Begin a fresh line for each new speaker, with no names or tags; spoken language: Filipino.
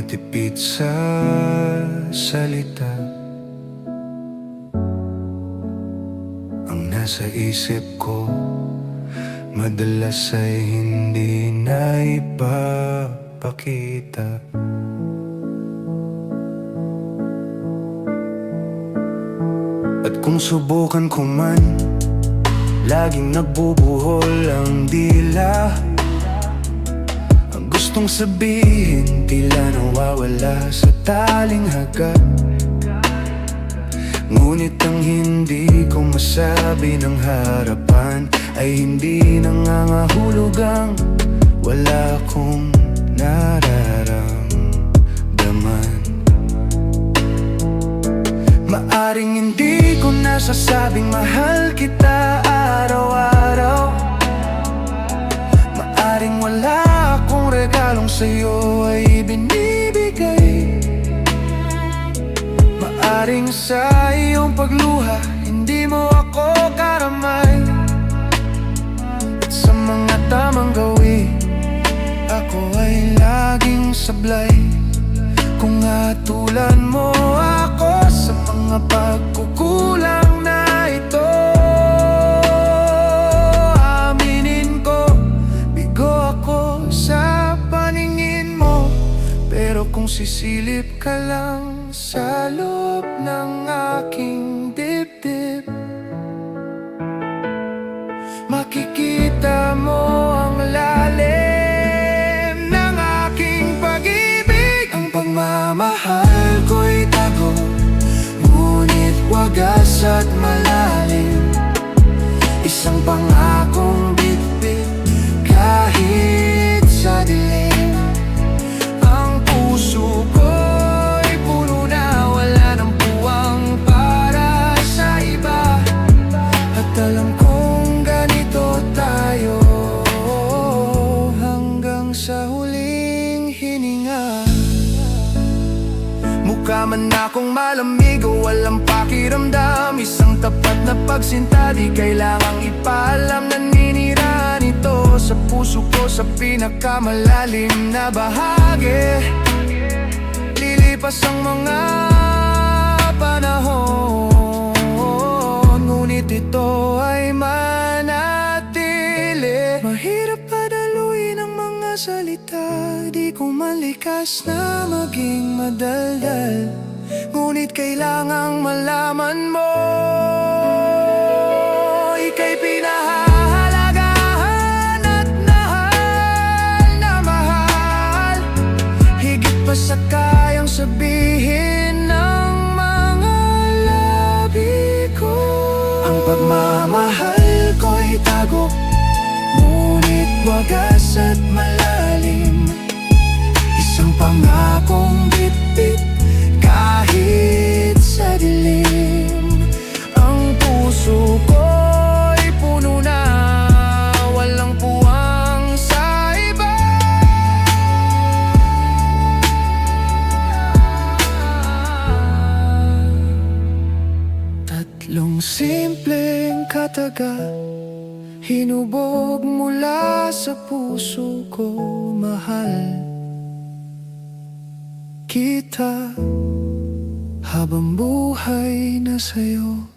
matipid sa salita. Ang nasa isip ko madalas ay hindi na ipapakita. At kung subukan ko man, laging nagbubuhol ang dila. Ang gustong sabihin tila nawawala sa talinghaga. Ngunit ang hindi ko masabi ng harapan ay hindi nangangahulugang wala akong nararamdaman. Maaring hindi ko nasasabing mahal kita araw-araw. Maaring wala akong regalong sa'yo ay binibigay. Maaring sa iyong pagluha hindi mo ako karamay. At sa mga tamang gawin ako ay laging sablay. Kung hatulan mo ako sa mga pagkukulang na ito, aminin ko, bigo ako sa paningin mo. Pero kung sisilip ka lang sa loob ng aking dibdib, makikita mo ang lalim ng aking pag-ibig. Ang pagmamahal ko'y tago, ngunit wagas at malalim. Isang pangakong bitbit kahit sa dilim. Ang puso ko'y puno na, wala nang puwang para sa iba. At alam kong ganito tayo hanggang sa huling hininga. Mukha man akong malamig o walang pakiramdam, isang tapat na pagsinta di kailangang ipaalam. Naninira nito sa puso ko sa pinakamalalim na bahagi. Lilipas ang mga panahon, ngunit ito ay manatili. Mahirap padaluin ang mga salita, di ko man likas na maging madaldal. Ngunit kailangang malaman mo, ika'y pinahahalagahan at mahal na mahal. Higit pa sa kayang sabihin ng mga labi ko. Ang pagmamahal ko'y tago, ngunit wagas at malalim. Isang pangakong bitbit kahit sa dilim. Ang puso ko'y puno na, walang puwang sa iba. Tatlong simpleng kataga, hinubog mula sa puso ko. Mahal kita habang buhay na sa'yo.